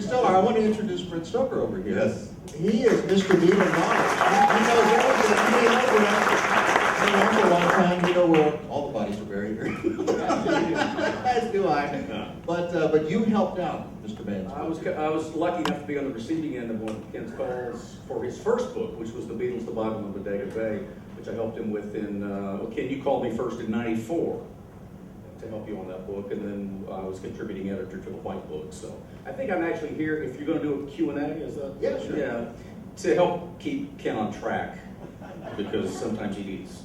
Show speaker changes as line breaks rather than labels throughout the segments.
Stella, I want to introduce Brent Stoker over here.
Yes.
He is Mr. Beatles knowledge. He knows everything. He knows for a long time. You know where all the bodies are buried here. As do I. But you helped out, Mr. Vance.
I was lucky enough to be on the receiving end of one of Ken's calls for his first book, which was The Beatles, the Bible, and Bodega Bay, which I helped him with in, Ken, you called me first in '94 to help you on that book, and then I was contributing editor to the White Book. So I think I'm actually here, if you're going to do a Q&A, is that?
Yeah, sure.
Yeah, to help keep Ken on track, because sometimes he needs.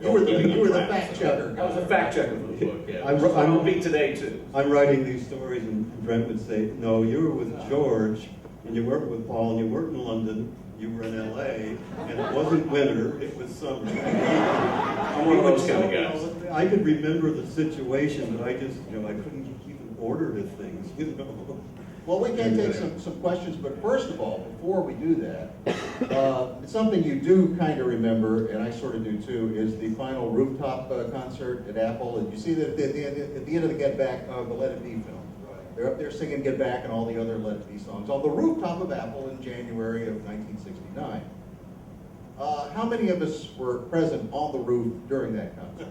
You were the fact checker.
I was a fact checker for the book, yeah.
I'm-
I'll be today, too.
I'm writing these stories, and Brent would say, no, you were with George, and you weren't with Paul, and you weren't in London, you were in LA, and it wasn't winter, it was summer.
I'm one of those kind of guys.
I could remember the situation, but I just, I couldn't keep an order to things,
Well, we can take some questions, but first of all, before we do that, it's something you do kind of remember, and I sort of do too, is the final rooftop concert at Apple. And you see that at the end of the Get Back, the Let It Be film. They're up there singing Get Back and all the other Let It Be songs on the rooftop of Apple in January of 1969. How many of us were present on the roof during that concert?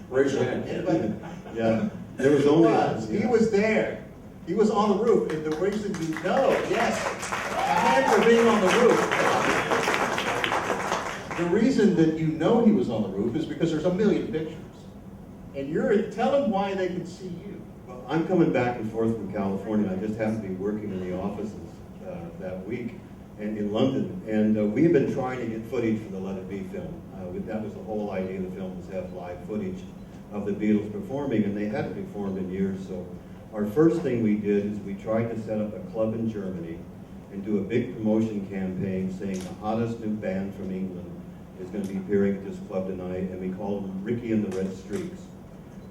Raise your hand.
Anybody?
Yeah, there was only...
He was there. He was on the roof, and the reason you know, yes, a hand for being on the roof. The reason that you know he was on the roof is because there's a million pictures. And tell them why they can see you.
Well, I'm coming back and forth from California. I just happened to be working in the offices that week and in London. And we have been trying to get footage for the Let It Be film. That was the whole idea of the film, was to have live footage of the Beatles performing, and they hadn't performed in years. So our first thing we did is we tried to set up a club in Germany and do a big promotion campaign saying the hottest new band from England is going to be appearing at this club tonight, and we called them Ricky and the Red Streaks.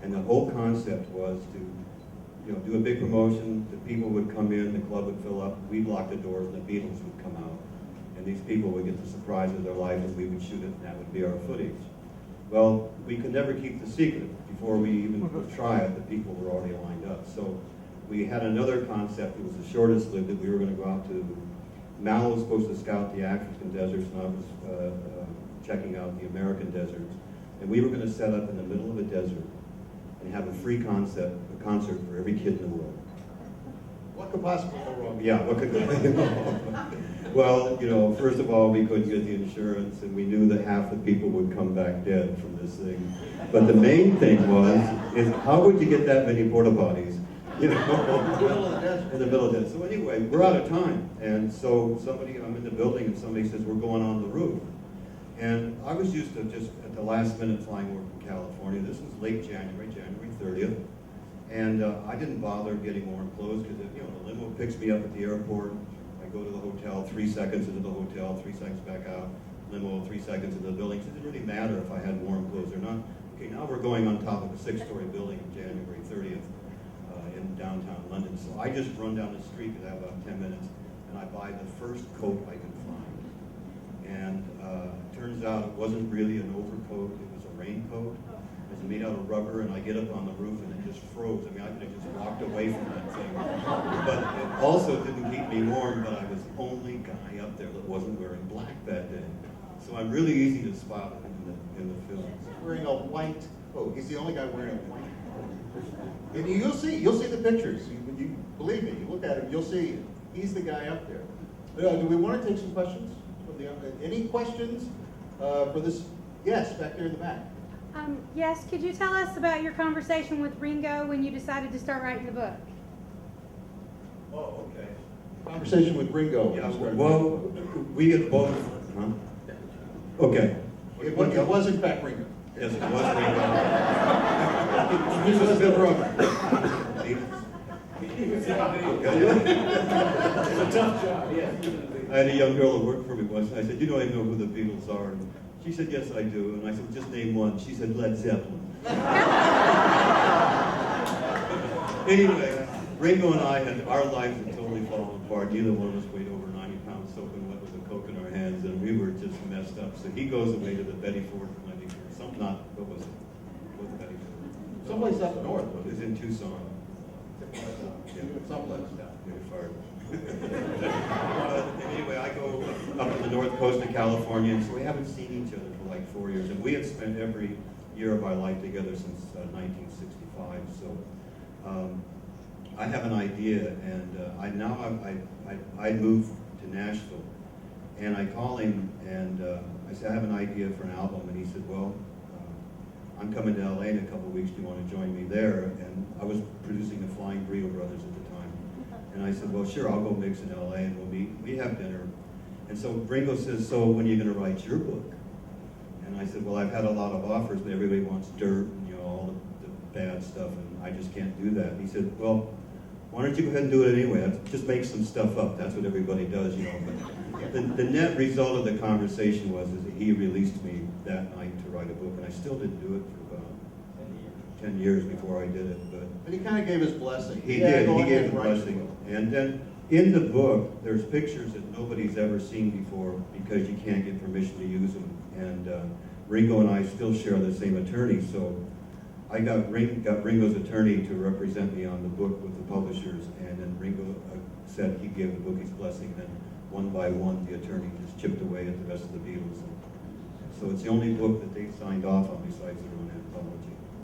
And the whole concept was to do a big promotion, the people would come in, the club would fill up, we'd lock the doors, and the Beatles would come out. And these people would get the surprise of their life, and we would shoot it, and that would be our footage. Well, we could never keep the secret. Before we even could try it, the people were already lined up. So we had another concept that was the shortest lived, that we were going to go out to, Mal was supposed to scout the African deserts, and I was checking out the American deserts. And we were going to set up in the middle of a desert and have a free concert for every kid in the world.
What could possibly go wrong?
Yeah, what could go wrong? Well, first of all, we couldn't get the insurance, and we knew that half the people would come back dead from this thing. But the main thing is how would you get that many porta potties? In the middle of the desert. In the middle of the desert. So anyway, we're out of time, and so I'm in the building, and somebody says, we're going on the roof. And I was used to just at the last minute flying over from California. This was late January 30th. And I didn't bother getting warm clothes because the limo picks me up at the airport. I go to the hotel, 3 seconds into the hotel, 3 seconds back out. Limo, 3 seconds into the building. So it didn't really matter if I had warm clothes or not. Okay, now we're going on top of a 6-story building on January 30th in downtown London. So I just run down the street because I have about 10 minutes, and I buy the first coat I can find. And turns out it wasn't really an overcoat, it was a raincoat. It was made out of rubber, and I get up on the roof and it just froze. I mean, I could have just walked away from that thing. But it also didn't keep me warm, but I was the only guy up there that wasn't wearing black that day. So I'm really easy to spot in the film.
He's wearing a white coat. He's the only guy wearing a white coat. And you'll see the pictures. You believe me, you look at him, you'll see he's the guy up there. Do we want to take some questions? Any questions for this? Yes, back there in the back.
Yes, could you tell us about your conversation with Ringo when you decided to start writing the book?
Oh, okay.
Conversation with Ringo.
Yeah, well, we had both, huh? Okay.
It was in fact Ringo.
Yes, it was Ringo.
He was the drummer.
It's a tough job, yeah.
I had a young girl that worked for me once, and I said, I know who the Beatles are. And she said, yes, I do. And I said, just name one. She said, Led Zeppelin. Anyway, Ringo and I our lives had totally fallen apart. Neither one of us weighed over 90 pounds soaking wet with a Coke in our hands, and we were just messed up. So he goes away to the Betty Ford Clinic, or something, what was it? What was the Betty Ford?
Someplace up north.
It was in Tucson.
Someplace.
Yeah. fart. Anyway, I go up to the north coast of California, and so we haven't seen each other for like 4 years, and we had spent every year of our life together since 1965. So I have an idea, and I moved to Nashville, and I call him, and I said, I have an idea for an album, and he said, well, I'm coming to LA in a couple of weeks, do you want to join me there? And I was producing the Flying Burrito Brothers at the time. And I said, well, sure, I'll go mix in LA, and we'll meet, we have dinner. And so Ringo says, so when are you going to write your book? And I said, well, I've had a lot of offers, but everybody wants dirt and, you know, all the bad stuff, and I just can't do that. And he said, well, why don't you go ahead and do it anyway? Just make some stuff up. That's what everybody does, you know. But the net result of the conversation was is that he released me that night to write a book, and I still didn't do it for about 10 years before I did it.
But he kind of gave his blessing.
He
Yeah,
did.
go
He
ahead
gave
and
the
write
blessing.
the book.
And then in the book, there's pictures that nobody's ever seen before because you can't get permission to use them. And Ringo and I still share the same attorney, so I got Ringo's attorney to represent me on the book with the publishers, and then Ringo said he gave the book his blessing, and then one by one the attorney just chipped away at the rest of the Beatles. So it's the only book that they signed off on besides their own anthology.